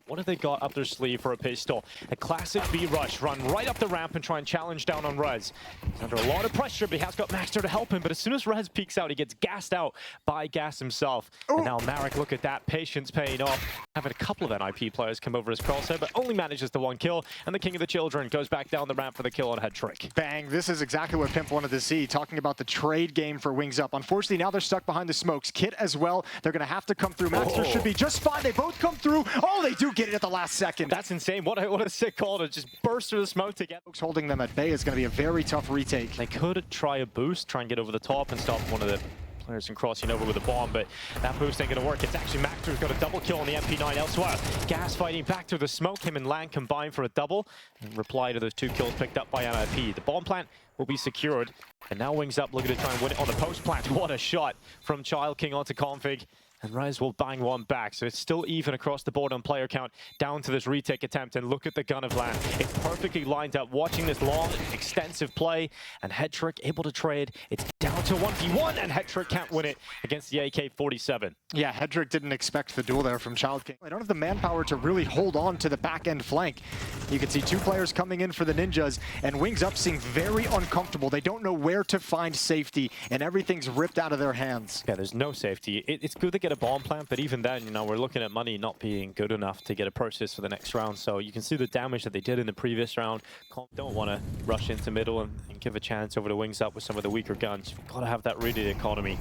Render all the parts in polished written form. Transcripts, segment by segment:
What have they got up their sleeve for a pistol? A classic B rush, run right up the ramp and try and challenge down on Rez. He's under a lot of pressure, but he has got Maxter to help him. But as soon as Rez peeks out, he gets gassed out by Gas himself. Ooh. And now Marek, look at that, patience paying off. Having a couple of NiP players come over his crosshair, but only manages the one kill. And the King of the Children goes back down the ramp for the kill on Headtrick. Bang, this is exactly what Pimp wanted to see, talking about the trade game for Wings Up. Unfortunately, now they're stuck behind the smokes. Kit as well, they're going to have to come through. Maxter should be just fine. They both come through. Oh, they do get it at the last second. That's insane. What a sick call to just burst through the smoke to get. Folks holding them at bay is going to be a very tough retake. They could try a boost, try and get over the top and stop one of the players from crossing over with a bomb, but that boost ain't going to work. It's actually Maxter who's got a double kill on the MP9 elsewhere. Gas fighting back through the smoke. Him and Lang combined for a double and reply to those 2 kills picked up by NiP. The bomb plant will be secured, and now Wings Up looking to try and win it on the post plant. What a shot from Child King onto Config. And Rez will bang one back, so it's still even across the board on player count down to this retake attempt. And look at the gun of Land. It's perfectly lined up, watching this long, extensive play. And Headtrick able to trade. It's down to 1v1, and Headtrick can't win it against the AK-47. Yeah, Headtrick didn't expect the duel there from Child King. I don't have the manpower to really hold on to the back end flank. You can see 2 players coming in for the Ninjas, and Wings Up seem very uncomfortable. They don't know where to find safety, and everything's ripped out of their hands. Yeah, there's no safety. It's good to get a bomb plant, but even then, you know, we're looking at money not being good enough to get a purchase for the next round. So you can see the damage that they did in the previous round. Don't want to rush into middle and give a chance over to Wings Up with some of the weaker guns. You've got to have that ready economy.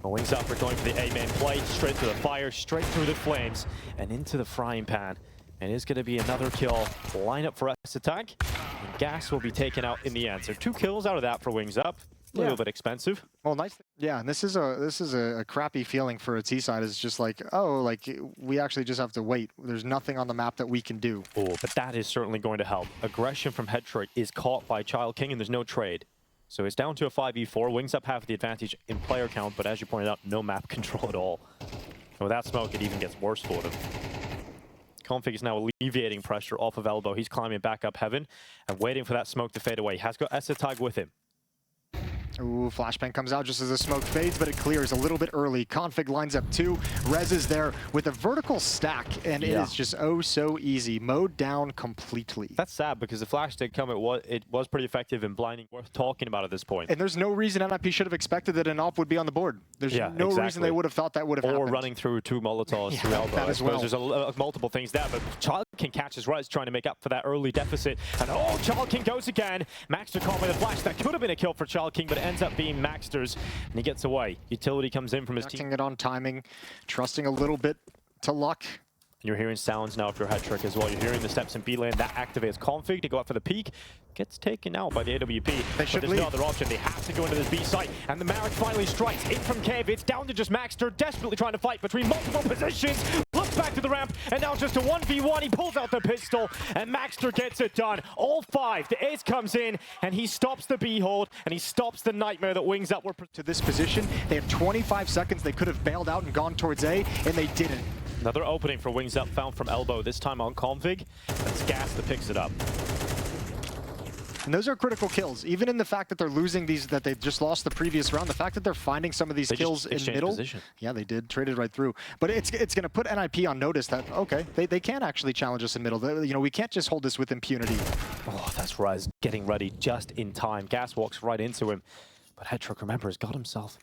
Well, Wings Up are going for the A-main play, straight through the fire, straight through the flames, and into the frying pan. And it's going to be another kill. Line up for S attack, and Gas will be taken out in the end. So 2 kills out of that for Wings Up. A little bit expensive. Well, nice. Yeah, and this is a crappy feeling for a T-side. It's just like, oh, like we actually just have to wait. There's nothing on the map that we can do. Oh, but that is certainly going to help. Aggression from Headtrick is caught by Child King, and there's no trade. So it's down to a 5v4. Wings Up have the advantage in player count, but as you pointed out, no map control at all. And with that smoke, it even gets worse for them. Config is now alleviating pressure off of Elbow. He's climbing back up heaven and waiting for that smoke to fade away. He has got S tag with him. Ooh, flashbang comes out just as the smoke fades, but it clears a little bit early. Config lines up 2. Rez is there with a vertical stack, and it is just oh so easy. Mowed down completely. That's sad because the flash did come. It was pretty effective in blinding. Worth talking about at this point. And there's no reason NiP should have expected that an op would be on the board. There's no reason they would have thought that would have happened. Or running through 2 Molotovs through Elbow. That as well. There's multiple things there, but Child King catches Rez trying to make up for that early deficit. And oh, Child King goes again. Maxter caught by the flash. That could have been a kill for Child King, but it ends up being Maxter's, and he gets away. Utility comes in from his team. It on timing, trusting a little bit to luck. And you're hearing sounds now for Headtrick as well. You're hearing the steps in B lane. That activates Config to go up for the peak. Gets taken out by the AWP. They should there's leave. no other option. They have to go into this B site. And the Marek finally strikes in from Cave. It's down to just Maxter, desperately trying to fight between multiple positions. Looks back to the ramp, and now just a 1v1. He pulls out the pistol, and Maxter gets it done. All 5. The ace comes in, and he stops the B hold, and he stops the nightmare that Wings Up were to this position. They have 25 seconds. They could have bailed out and gone towards A, and they didn't. Another opening for Wings Up found from Elbow, this time on Config. That's Gas that picks it up. And those are critical kills. Even in the fact that they're losing these, that they just lost the previous round, the fact that they're finding some of these kills in middle. Position. Yeah, they did. Traded right through. But it's going to put NiP on notice that, okay, they can actually challenge us in middle. You know, we can't just hold this with impunity. Oh, that's Rez getting ready just in time. Gas walks right into him. But Headtrick, remember, has got himself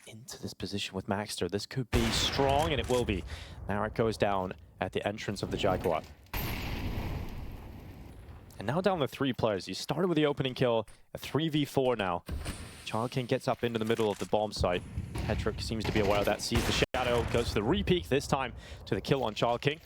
into this position with Maxter. This could be strong, and it will be. Marek goes down at the entrance of the Jaguar. And now down to 3 players. He started with the opening kill, a 3v4 now. Child King gets up into the middle of the bomb site. Headtrick seems to be aware of that, sees the shadow, goes to the re-peek, this time to the kill on Child King.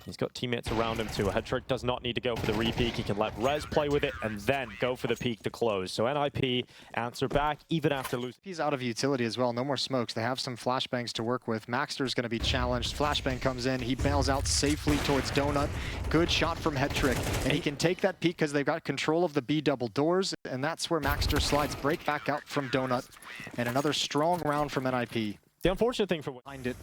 He's got teammates around him too. Headtrick does not need to go for the re-peek. He can let Rez play with it and then go for the peek to close. So NiP answer back even after losing. He's out of utility as well. No more smokes. They have some flashbangs to work with. Maxter's going to be challenged. Flashbang comes in. He bails out safely towards Donut. Good shot from Headtrick. And he can take that peek because they've got control of the B double doors. And that's where Maxter slides break back out from Donut. And another strong round from NiP. The unfortunate thing for behind it.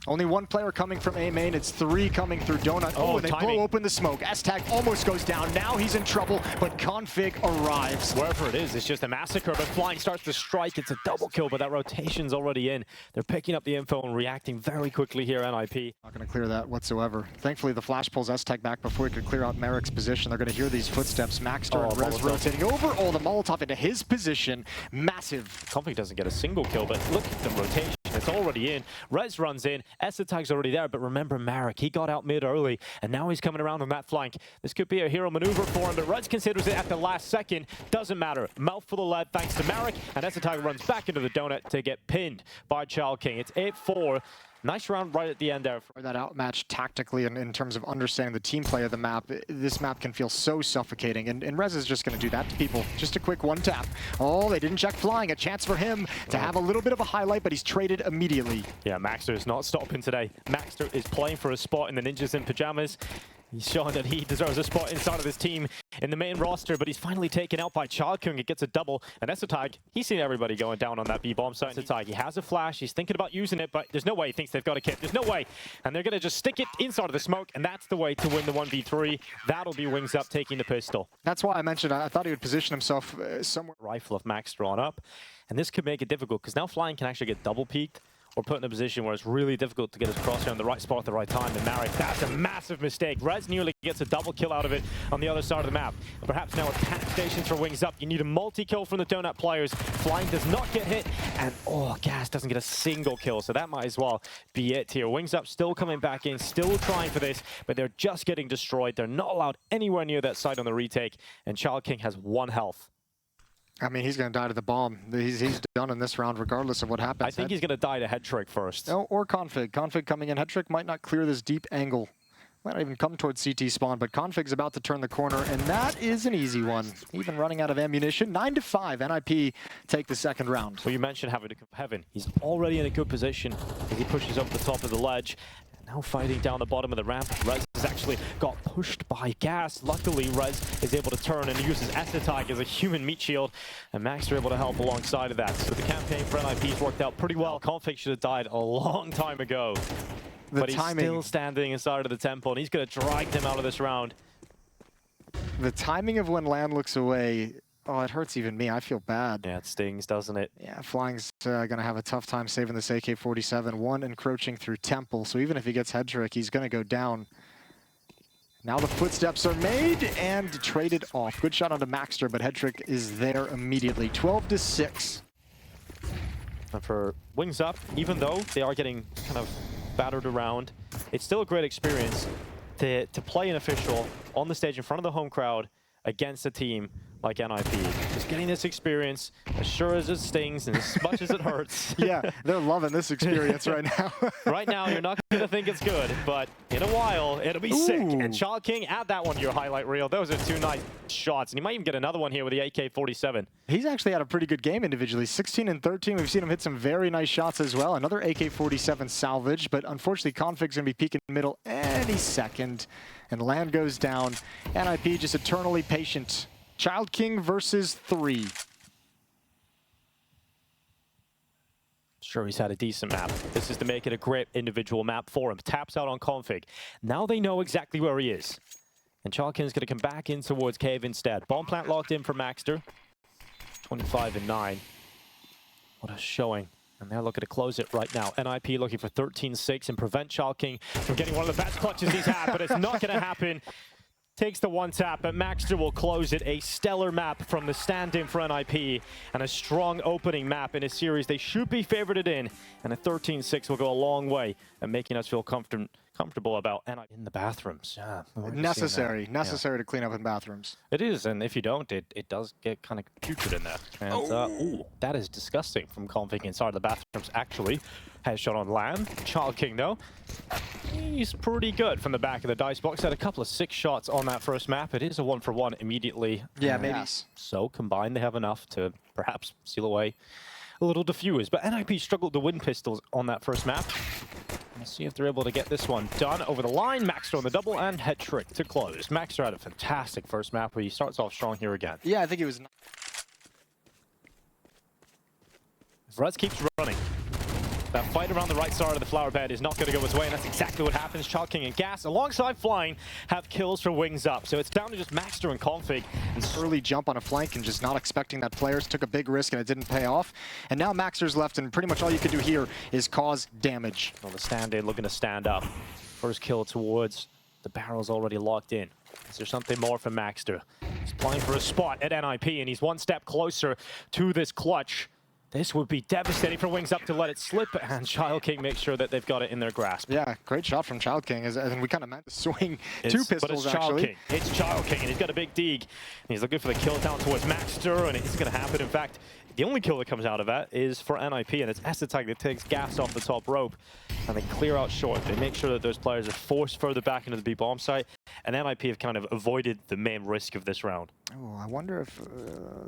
Only one player coming from A main. It's 3 coming through Donut. Oh, they blow open the smoke. S-Tag almost goes down. Now he's in trouble, but Config arrives. Wherever it is, it's just a massacre, but Flying starts to strike. It's a double kill, but that rotation's already in. They're picking up the info and reacting very quickly here, NiP. Not going to clear that whatsoever. Thankfully, the flash pulls S-Tag back before he could clear out Merrick's position. They're going to hear these footsteps. Maxter and Rez rotating over. Oh, the Molotov into his position. Massive. Config doesn't get a single kill, but look at the rotation. It's already in. Rez runs in. S-Tag's already there, but remember Marek, he got out mid early, and now he's coming around on that flank. This could be a hero maneuver for him, but Rez considers it at the last second. Doesn't matter. Mouthful of lead thanks to Marek, and S-Tag runs back into the donut to get pinned by Child King. It's 8-4. Nice round right at the end there. That outmatch tactically and in terms of understanding the team play of the map, this map can feel so suffocating. And Rez is just going to do that to people. Just a quick one tap. Oh, they didn't check Flying. A chance for him to have a little bit of a highlight, but he's traded immediately. Yeah, Maxter is not stopping today. Maxter is playing for a spot in the Ninjas in Pajamas. He's shown that he deserves a spot inside of this team in the main roster, but he's finally taken out by Child King. It gets a double, and S-Tag, he's seen everybody going down on that B-bomb site. S-Tag, he has a flash, he's thinking about using it, but there's no way he thinks they've got a kit. There's no way, and they're going to just stick it inside of the smoke, and that's the way to win the 1v3. That'll be Wings Up taking the pistol. That's why I mentioned I thought he would position himself somewhere. Rifle of Max drawn up, and this could make it difficult, because now Flying can actually get double peeked, or put in a position where it's really difficult to get his crosshair in the right spot at the right time. And Marek, that's a massive mistake. Rez nearly gets a double kill out of it on the other side of the map. Perhaps now attack stations for Wings Up. You need a multi-kill from the Donut players. Flying does not get hit, and Gas doesn't get a single kill, so that might as well be it here. Wings Up still coming back in, still trying for this, but they're just getting destroyed. They're not allowed anywhere near that site on the retake, and Child King has 1 health. I mean, he's going to die to the bomb. He's done in this round regardless of what happens. I think he's going to die to head trick first. No, or Config. Config coming in. Head trick might not clear this deep angle. Might not even come towards CT spawn, but Config's about to turn the corner, and that is an easy one. Even running out of ammunition. 9-5. NiP take the second round. Well, you mentioned having to heaven. He's already in a good position as he pushes up the top of the ledge. Now fighting down the bottom of the ramp. Rez has actually got pushed by Gas. Luckily, Rez is able to turn and uses S-Tag as a human meat shield, and Max are able to help alongside of that. So the campaign for NiP's worked out pretty well. Config should have died a long time ago. But he's still standing inside of the temple, and he's going to drag them out of this round. The timing of when Land looks away, oh, it hurts even me. I feel bad. Yeah, it stings, doesn't it? Yeah, Flying's going to have a tough time saving this AK-47. 1 encroaching through Temple, so even if he gets head trick, he's going to go down. Now the footsteps are made and traded off. Good shot onto Maxter, but head trick is there immediately. 12-6. And for Wings Up, even though they are getting kind of battered around, it's still a great experience to play an official on the stage in front of the home crowd against a team like NiP. Just getting this experience, as sure as it stings and as much as it hurts. Yeah, they're loving this experience right now. Right now, you're not going to think it's good, but in a while, it'll be sick. And Child King, add that one to your highlight reel. Those are 2 nice shots, and he might even get another one here with the AK-47. He's actually had a pretty good game individually. 16 and 13. We've seen him hit some very nice shots as well. Another AK-47 salvage, but unfortunately, Config's going to be peeking middle any second, and Land goes down. NiP just eternally patient. Child King versus 3. Sure, he's had a decent map. This is to make it a great individual map for him. Taps out on Config. Now they know exactly where he is. And Child King's going to come back in towards Cave instead. Bomb plant locked in for Maxter. 25 and 9. What a showing. And they're looking to close it right now. NiP looking for 13-6 and prevent Child King from getting one of the best clutches he's had, but it's not going to happen. Takes the 1 tap, but Maxter will close it. A stellar map from the stand-in for NiP, and a strong opening map in a series they should be favorited in. And a 13-6 will go a long way at making us feel comfortable about NiP in the bathrooms. Yeah, necessary to clean up in bathrooms. It is, and if you don't, it does get kind of putrid in there. And ooh, that is disgusting from Config inside the bathrooms. Actually, headshot on Land. Child King though, he's pretty good from the back of the dice box. Had a couple of 6 shots on that first map. It is a 1-for-1 immediately. Yeah, maybe. So combined, they have enough to perhaps seal away a little diffuse. But NiP struggled to win pistols on that first map. Let's see if they're able to get this one done over the line. Maxter on the double and head trick to close. Maxter had a fantastic first map, but he starts off strong here again. Yeah, I think he was. Rez keeps running. That fight around the right side of the flower bed is not going to go his way, and that's exactly what happens. CAC and Gas, alongside Flying, have kills for Wings Up. So it's down to just Maxter and Config. And early jump on a flank and just not expecting that. Players took a big risk and it didn't pay off. And now Maxter's left, and pretty much all you can do here is cause damage. Well, the stand-in looking to stand up. First kill towards the barrel's already locked in. Is there something more from Maxter? He's playing for a spot at NiP, and he's one step closer to this clutch. This would be devastating for Wings Up to let it slip, and Child King makes sure that they've got it in their grasp. Yeah, great shot from Child King, and we kind of meant to swing two pistols, but it's actually. Child King. It's Child King, and he's got a big dig. And he's looking for the kill down towards Maxter, and it's going to happen. In fact, the only kill that comes out of that is for NiP, and it's Estetag that takes Gas off the top rope, and they clear out short. They make sure that those players are forced further back into the B bomb site, and NiP have kind of avoided the main risk of this round. Oh, I wonder if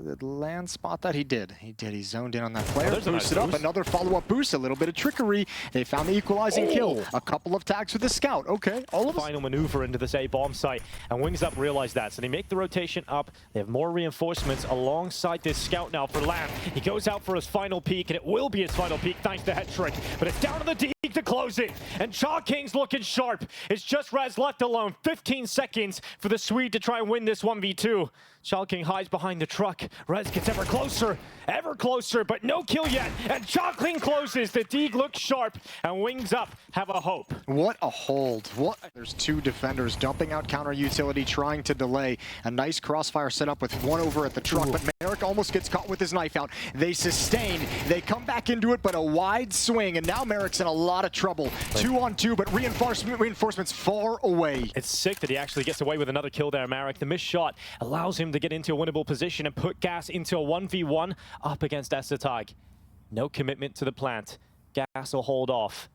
did Land spot that? He did. He did. He zoned in on that player. There's a nice boosted up. boost. Another follow-up boost. A little bit of trickery. They found the equalizing kill. A couple of tags with the scout. Okay, all of us. Final maneuver into this A bomb site, and Wings Up realize that, so they make the rotation up. They have more reinforcements alongside this scout now for Land. He goes out for his final peek, and it will be his final peek thanks to Head Trick, but it's down to the D to close it, and Child King's looking sharp. It's just Rez left alone. 15 seconds for the Swede to try and win this 1v2. Child King hides behind the truck. Rez gets ever closer, but no kill yet. And Child King closes. The Deeg looks sharp, and Wings Up have a hope. What a hold. What? There's two defenders dumping out counter utility, trying to delay. A nice crossfire setup with one over at the truck, but Merrick almost gets caught with his knife out. They sustain. They come back into it, but a wide swing, and now Merrick's in a lot of trouble. 2-on-2, but reinforcements far away. It's sick that he actually gets away with another kill there, Merrick. The missed shot allows him to get into a winnable position and put Gas into a 1v1 up against Estetag. No commitment to the plant. Gas will hold off.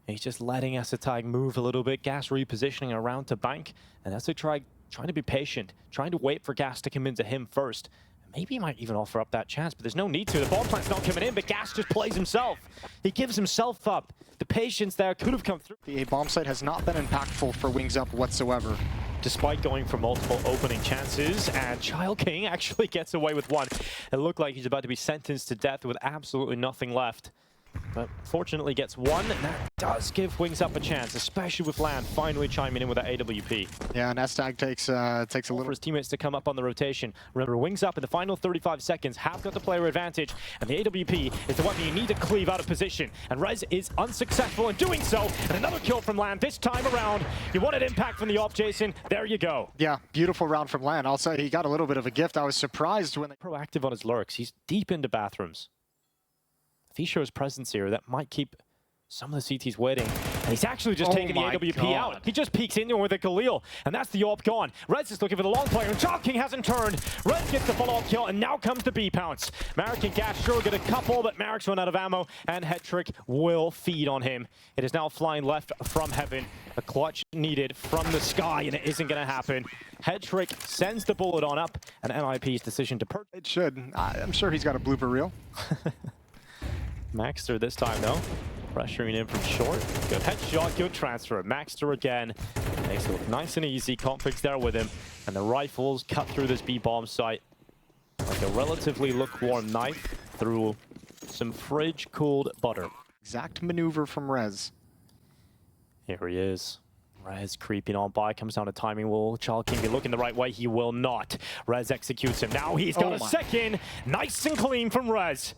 He's just letting Estetag move a little bit. Gas repositioning around to bank, and Estetag trying to be patient, trying to wait for Gas to come into him first. Maybe he might even offer up that chance, but there's no need to. The bomb plant's not coming in, but Gas just plays himself. He gives himself up. The patience there could have come through. The bomb site has not been impactful for Wings Up whatsoever. Despite going for multiple opening chances, and Child King actually gets away with one. It looked like he's about to be sentenced to death with absolutely nothing left. But fortunately gets one, and that does give Wings Up a chance, especially with Land finally chiming in with that AWP. Yeah, and Estetag takes a little... For his teammates to come up on the rotation. Remember, Wings Up in the final 35 seconds have got the player advantage, and the AWP is the weapon you need to cleave out of position. And Rez is unsuccessful in doing so, and another kill from Land this time around. You wanted impact from the off, Jason. There you go. Yeah, beautiful round from Land. I'll say he got a little bit of a gift. I was surprised when they... Proactive on his lurks. He's deep into bathrooms. If he shows presence here, that might keep some of the CTs waiting. And he's actually just taking the AWP out. He just peeks into him with a Khalil, and that's the AWP gone. Rez is looking for the long player, and Child King hasn't turned. Rez gets the follow-up kill, and now comes the B pounce. Marek and Gas sure get a couple, but Marek's run out of ammo, and Head Trick will feed on him. It is now flying left from heaven. A clutch needed from the sky, and it isn't going to happen. Head Trick sends the bullet on up, and NiP's decision to purchase. It should. I'm sure he's got a blooper reel. Maxter this time, though. Pressuring in from short. Good headshot, good transfer. Maxter again. Makes it look nice and easy. Config's there with him. And the rifles cut through this B-bomb site like a relatively lukewarm knife through some fridge-cooled butter. Exact maneuver from Rez. Here he is. Rez creeping on by, comes down to timing. Will Child King be looking the right way? He will not. Rez executes him. Now he's got a second. Nice and clean from Rez.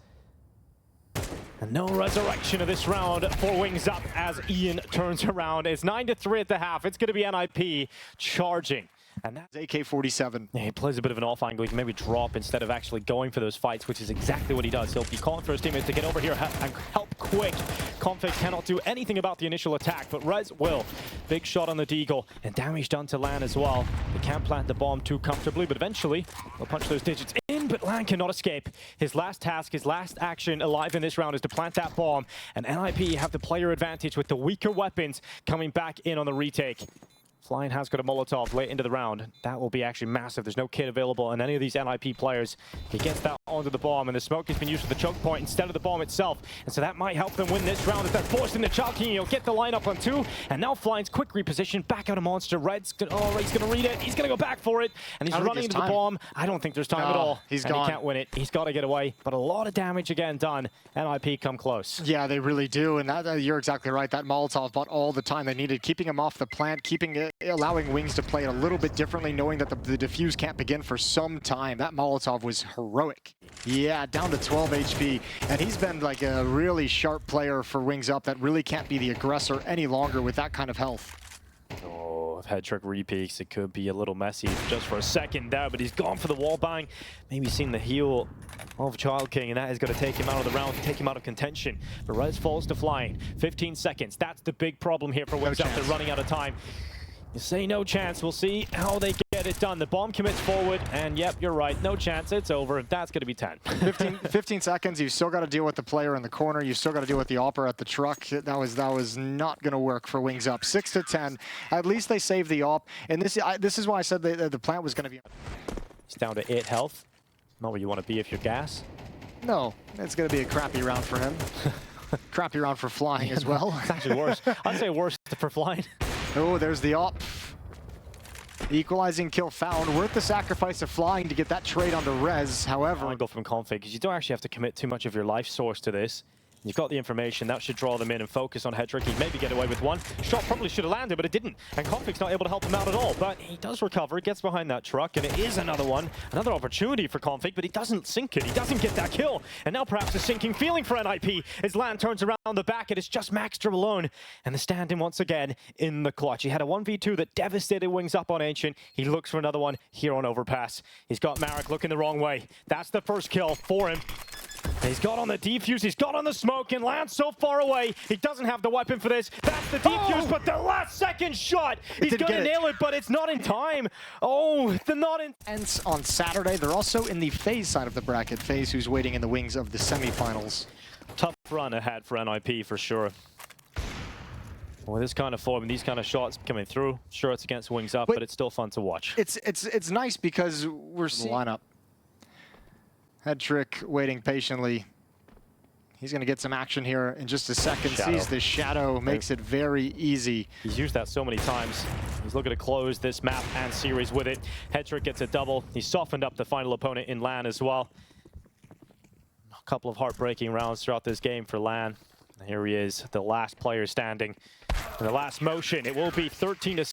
And no resurrection of this round for Wings Up as Ian turns around. It's 9-3 at the half. It's going to be NiP charging. And that's AK-47. Yeah, he plays a bit of an off angle. He can maybe drop instead of actually going for those fights, which is exactly what he does. He'll be calling for his teammates to get over here and help quick. Config cannot do anything about the initial attack, but Rez will. Big shot on the Deagle, and damage done to Lan as well. They can't plant the bomb too comfortably, but eventually they'll punch those digits in, but Lan cannot escape. His last task, his last action alive in this round is to plant that bomb, and NiP have the player advantage with the weaker weapons coming back in on the retake. Flying has got a Molotov late into the round. That will be actually massive. There's no kit available on any of these NiP players. He gets that onto the bomb, and the smoke has been used for the choke point instead of the bomb itself. And so that might help them win this round if they're forced into chalking. He'll get the lineup on 2. And now Flying's quick reposition back out of Monster. Red's going to read it. He's going to go back for it. And he's running into the bomb. I don't think there's time at all. He's and gone. He can't win it. He's got to get away. But a lot of damage again done. NiP come close. Yeah, they really do. And that, you're exactly right. That Molotov bought all the time they needed, keeping him off the plant, allowing Wings to play it a little bit differently, knowing that the defuse can't begin for some time. That Molotov was heroic. Yeah, down to 12 HP. And he's been like a really sharp player for Wings Up that really can't be the aggressor any longer with that kind of health. Oh, if Headtrick repeaks, it could be a little messy just for a second there, but he's gone for the wall bang. Maybe seen the heal of Child King, and that is going to take him out of the round, take him out of contention. But Rez falls to Flying. 15 seconds. That's the big problem here for Wings Up. They're running out of time. You say no chance. We'll see how they get it done. The bomb commits forward, and yep, you're right. No chance. It's over. That's going to be 10. 15 seconds. You've still got to deal with the player in the corner. You've still got to deal with the Opera at the truck. That was not going to work for Wings Up. 6 to 10. At least they saved the op. And this is why I said the plant was going to be. He's down to 8 health. Not where you want to be if you're gas. No, it's going to be a crappy round for him. Crappy round for Flying as well. It's actually worse. I'd say worse for Flying. Oh, there's the op. Equalizing kill found. Worth the sacrifice of Flying to get that trade onto Rez. However, I go from config because you don't actually have to commit too much of your life source to this. You've got the information. That should draw them in and focus on Headtrick. He'd maybe get away with one. Shot probably should have landed, but it didn't. And Config's not able to help him out at all. But he does recover, gets behind that truck, and it is another one. Another opportunity for Config, but he doesn't sink it. He doesn't get that kill. And now perhaps a sinking feeling for NiP as Lan turns around the back, and it's just Maxter alone. And the stand-in once again in the clutch. He had a 1v2 that devastated Wings Up on Ancient. He looks for another one here on Overpass. He's got Marek looking the wrong way. That's the first kill for him. He's got on the defuse, he's got on the smoke, and Lan's so far away, he doesn't have the weapon for this. That's the defuse, but the last second shot, he's gonna nail it, but it's not in time. Oh, the not in... On Saturday, they're also in the FaZe side of the bracket. FaZe, who's waiting in the wings of the semifinals. Tough run ahead for NiP, for sure. With this kind of form and these kind of shots coming through, sure it's against Wings Up, but it's still fun to watch. It's nice because we're seeing the lineup. Headtrick waiting patiently. He's going to get some action here in just a second. Sees the shadow, makes it very easy. He's used that so many times. He's looking to close this map and series with it. Headtrick gets a double. He softened up the final opponent in Lan as well. A couple of heartbreaking rounds throughout this game for Lan. Here he is, the last player standing. In the last motion, it will be 13-6.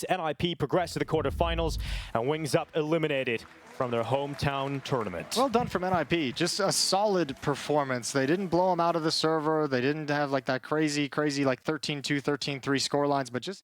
NiP progress to the quarterfinals, and Wings Up eliminated from their hometown tournament. Well done from NiP. Just a solid performance. They didn't blow them out of the server. They didn't have like that crazy like 13-2, 13-3 score lines, but just